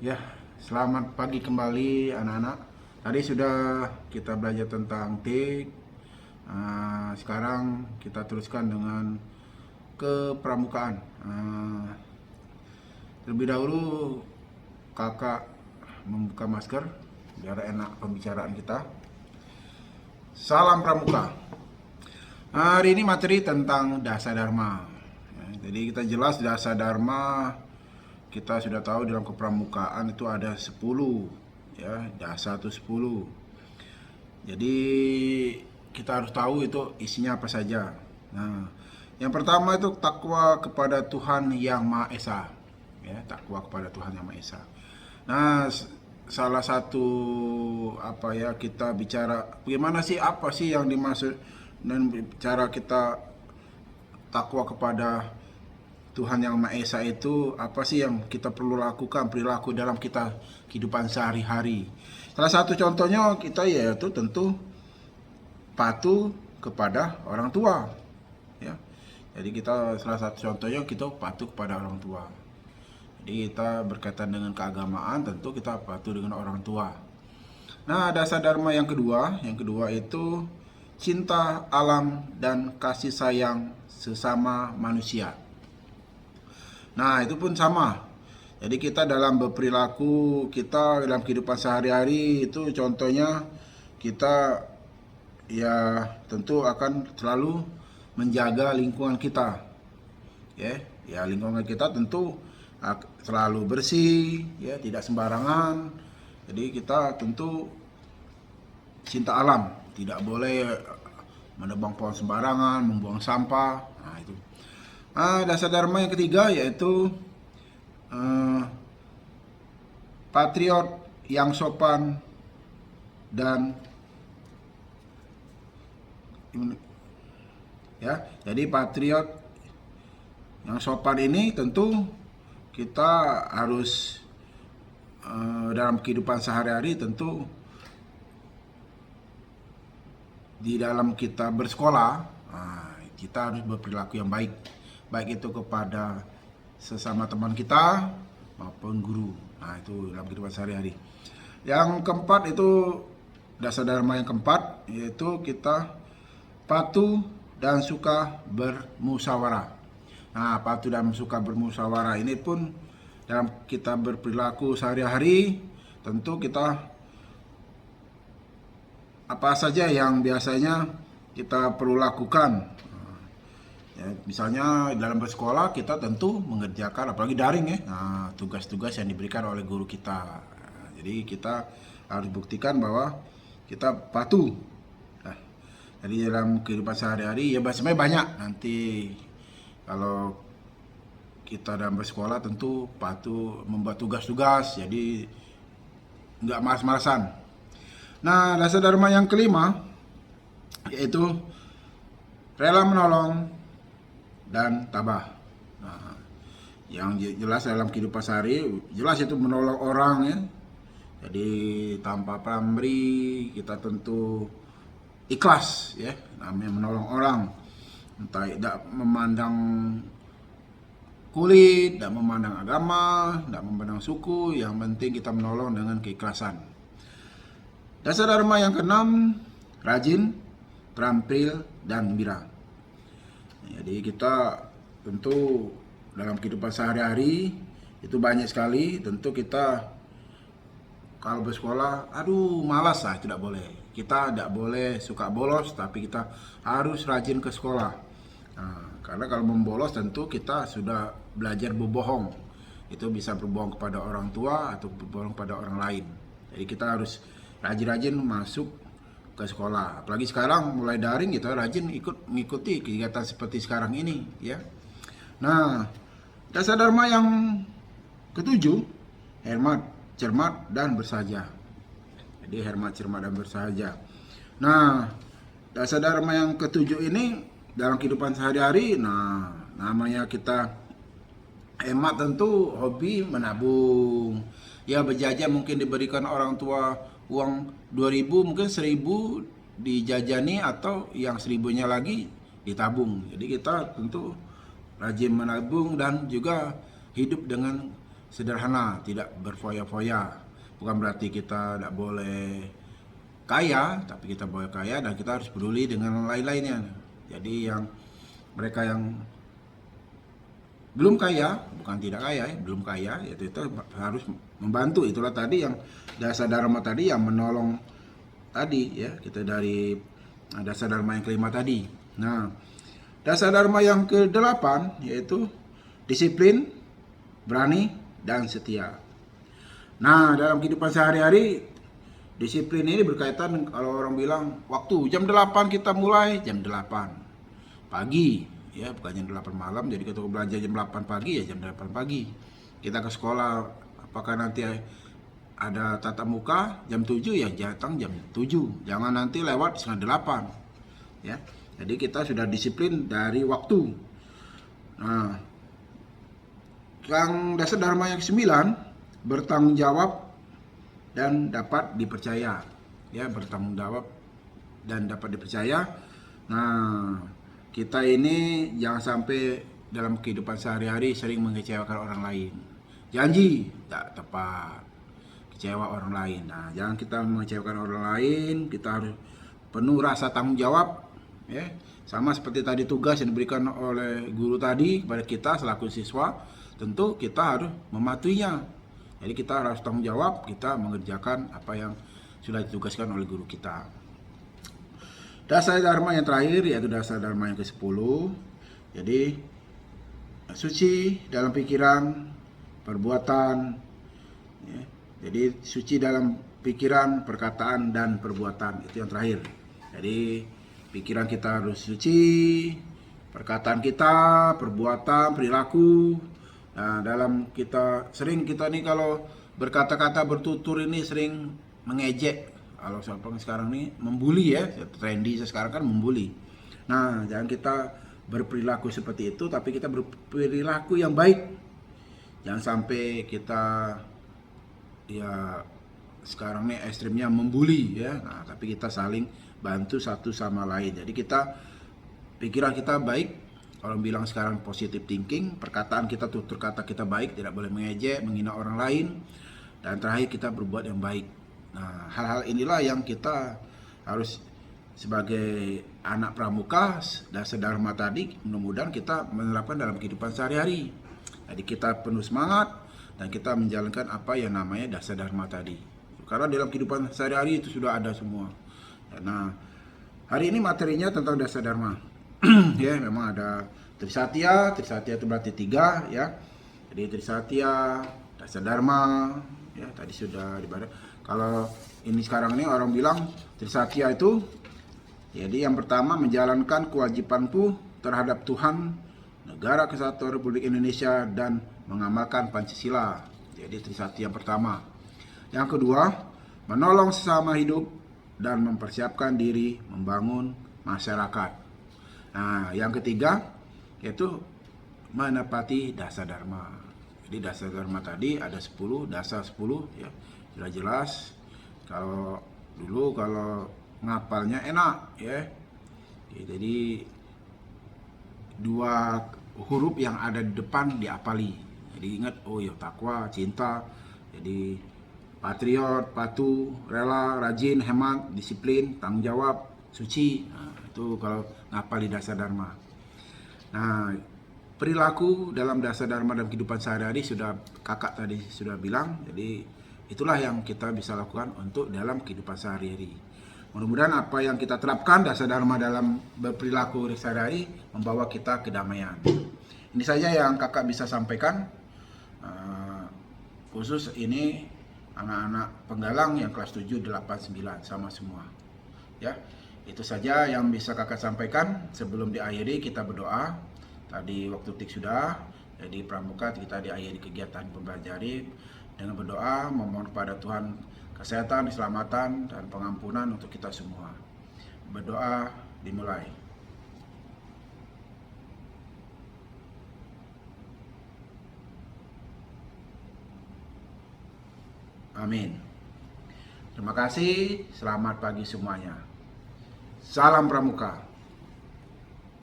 Ya, selamat pagi kembali anak-anak. Tadi sudah kita belajar tentang tik. Sekarang kita teruskan dengan kepramukaan. Terlebih dahulu kakak membuka masker biar enak pembicaraan kita. Salam pramuka. Hari ini materi tentang dasa dharma. Jadi kita jelas dasa dharma. Kita sudah tahu dalam kepramukaan itu ada 10, ya, dasa itu 10. Jadi kita harus tahu itu isinya apa saja. Nah, yang pertama itu takwa kepada Tuhan Yang Maha Esa, ya, takwa kepada Tuhan Yang Maha Esa. Nah, salah satu kita bicara bagaimana sih, apa sih yang dimaksud dan cara kita takwa kepada Tuhan Yang Maha Esa itu, apa sih yang kita perlu lakukan, perilaku dalam kita kehidupan sehari-hari. Salah satu contohnya kita yaitu tentu patuh kepada orang tua, ya. Jadi kita salah satu contohnya kita patuh kepada orang tua. Jadi kita berkaitan dengan keagamaan, tentu kita patuh dengan orang tua. Nah, dasar dharma yang kedua itu cinta alam dan kasih sayang sesama manusia. Nah, itu pun sama. Jadi kita dalam berperilaku, kita dalam kehidupan sehari-hari itu contohnya kita ya tentu akan selalu menjaga lingkungan kita. Ya, lingkungan kita tentu selalu bersih, ya, tidak sembarangan. Jadi kita tentu cinta alam, tidak boleh menebang pohon sembarangan, membuang sampah. Nah, itu. Dasar dharma yang ketiga yaitu patriot yang sopan dan ya. Jadi patriot yang sopan ini tentu kita harus dalam kehidupan sehari-hari, tentu di dalam kita bersekolah, kita harus berperilaku yang baik itu kepada sesama teman kita maupun guru. Nah, itu dalam kehidupan sehari-hari. Yang keempat itu dasar dharma yang keempat yaitu kita patuh dan suka bermusyawarah. Nah, patuh dan suka bermusyawarah ini pun dalam kita berperilaku sehari-hari, tentu kita apa saja yang biasanya kita perlu lakukan. Ya, misalnya dalam bersekolah kita tentu mengerjakan, apalagi daring, ya, tugas-tugas yang diberikan oleh guru kita. Jadi kita harus buktikan bahwa kita patuh. Nah, jadi dalam kehidupan sehari-hari ya sebenarnya banyak. Nanti kalau kita dalam bersekolah tentu patuh membuat tugas-tugas, jadi nggak malas-malasan. Nah, dasar dharma yang kelima yaitu rela menolong dan tabah. Nah, yang jelas dalam kehidupan sehari jelas itu menolong orang, ya. Jadi tanpa pamrih, kita tentu ikhlas, ya, namanya menolong orang. Entah tidak memandang kulit, tidak memandang agama, tidak memandang suku, yang penting kita menolong dengan keikhlasan. Dasar dharma yang keenam, rajin, terampil, dan gembira. Jadi kita tentu dalam kehidupan sehari-hari itu banyak sekali. Tentu kita kalau bersekolah, malas lah, tidak boleh. Kita tidak boleh suka bolos, tapi kita harus rajin ke sekolah. Nah, karena kalau membolos tentu kita sudah belajar berbohong. Itu bisa berbohong kepada orang tua atau berbohong kepada orang lain. Jadi kita harus rajin-rajin masuk ke sekolah. Apalagi sekarang mulai daring, kita rajin mengikuti kegiatan seperti sekarang ini, ya. Nah, dasar dharma yang ketujuh, hemat, cermat, dan bersahaja. Jadi hemat, cermat, dan bersahaja. Nah, dasar dharma yang ketujuh ini dalam kehidupan sehari-hari, nah, namanya kita hemat, tentu hobi menabung. Ya, berjajan mungkin diberikan orang tua uang 2.000, mungkin 1.000 dijajani, atau yang 1.000-nya lagi ditabung. Jadi kita tentu rajin menabung dan juga hidup dengan sederhana, tidak berfoya-foya. Bukan berarti kita tidak boleh kaya, tapi kita boleh kaya dan kita harus peduli dengan lain-lainnya. Jadi yang mereka yang belum kaya, bukan tidak kaya, belum kaya, yaitu itu harus membantu. Itulah tadi yang dasar dharma tadi yang menolong tadi ya, kita dari dasar dharma yang kelima tadi. Nah, dasar dharma yang ke-8 yaitu disiplin, berani, dan setia. Nah, dalam kehidupan sehari-hari disiplin ini berkaitan, kalau orang bilang waktu jam 8 kita mulai, jam 8 pagi ya, bukan jam 8 malam. Jadi kita belajar jam 8 pagi ya jam 8 pagi. Kita ke sekolah, apakah nanti ada tatap muka jam 7 ya datang jam 7. Jangan nanti lewat setengah 8 ya. Jadi kita sudah disiplin dari waktu. Nah, yang dasar dharma yang ke-9 bertanggung jawab dan dapat dipercaya. Ya, bertanggung jawab dan dapat dipercaya. Nah, kita ini jangan sampai dalam kehidupan sehari-hari sering mengecewakan orang lain. Janji tak tepat, kecewa orang lain. Nah, jangan kita mengecewakan orang lain. Kita harus penuh rasa tanggung jawab ya. Sama seperti tadi tugas yang diberikan oleh guru tadi kepada kita selaku siswa, tentu kita harus mematuhinya. Jadi kita harus tanggung jawab, kita mengerjakan apa yang sudah ditugaskan oleh guru kita. Dasar dharma yang terakhir yaitu dasar dharma yang ke-10. Jadi suci dalam pikiran, perbuatan ya. Jadi suci dalam pikiran, perkataan, dan perbuatan, itu yang terakhir. Jadi pikiran kita harus suci, perkataan kita, perbuatan, perilaku. Nah, dalam kita nih kalau berkata-kata, bertutur ini sering mengejek. Kalau sekarang nih membuli ya, trendy sekarang kan membuli. Nah, jangan kita berperilaku seperti itu, tapi kita berperilaku yang baik. Jangan sampai kita ya sekarang nih ekstrimnya membuli ya. Nah, tapi kita saling bantu satu sama lain. Jadi pikiran kita baik. Orang bilang sekarang positive thinking, perkataan kita, tutur kata kita baik, tidak boleh mengejek, menghina orang lain, dan terakhir kita berbuat yang baik. Nah, hal-hal inilah yang kita harus sebagai anak pramuka, dasar dharma tadi, mudah-mudahan kita menerapkan dalam kehidupan sehari-hari. Jadi kita penuh semangat dan kita menjalankan apa yang namanya dasar dharma tadi. Karena dalam kehidupan sehari-hari itu sudah ada semua. Nah, hari ini materinya tentang dasar dharma. Ya, memang ada Trisatya itu berarti 3 ya. Jadi Trisatya, dasar dharma ya, tadi sudah dibahas. Kalau ini sekarang ini orang bilang Trisatya itu, jadi yang pertama menjalankan kewajibanku terhadap Tuhan, Negara Kesatuan Republik Indonesia, dan mengamalkan Pancasila. Jadi Trisatya yang pertama. Yang kedua, menolong sesama hidup dan mempersiapkan diri membangun masyarakat. Nah, yang ketiga yaitu menepati dasar dharma. Jadi dasar dharma tadi ada 10, dasar 10 ya. Sudah jelas. Kalau dulu kalau ngapalnya enak ya. Jadi 2 huruf yang ada di depan diapali. Jadi ingat, oh ya, takwa, cinta. Jadi patriot, patuh, rela, rajin, hemat, disiplin, tanggung jawab, suci. Nah, itu kalau ngapal di dasar dharma. Nah, perilaku dalam dasar dharma dalam kehidupan sehari-hari sudah kakak tadi sudah bilang. Jadi itulah yang kita bisa lakukan untuk dalam kehidupan sehari-hari. Mudah-mudahan apa yang kita terapkan dasar dharma dalam berperilaku sehari-hari membawa kita kedamaian. Ini saja yang kakak bisa sampaikan. Khusus ini anak-anak penggalang yang kelas 7, 8, 9 sama semua. Ya. Itu saja yang bisa kakak sampaikan. Sebelum diakhiri kita berdoa. Tadi waktu tik sudah. Jadi pramuka kita diakhiri kegiatan pembelajaran dengan berdoa, memohon kepada Tuhan kesehatan, keselamatan, dan pengampunan untuk kita semua. Berdoa dimulai. Amin. Terima kasih. Selamat pagi semuanya. Salam pramuka.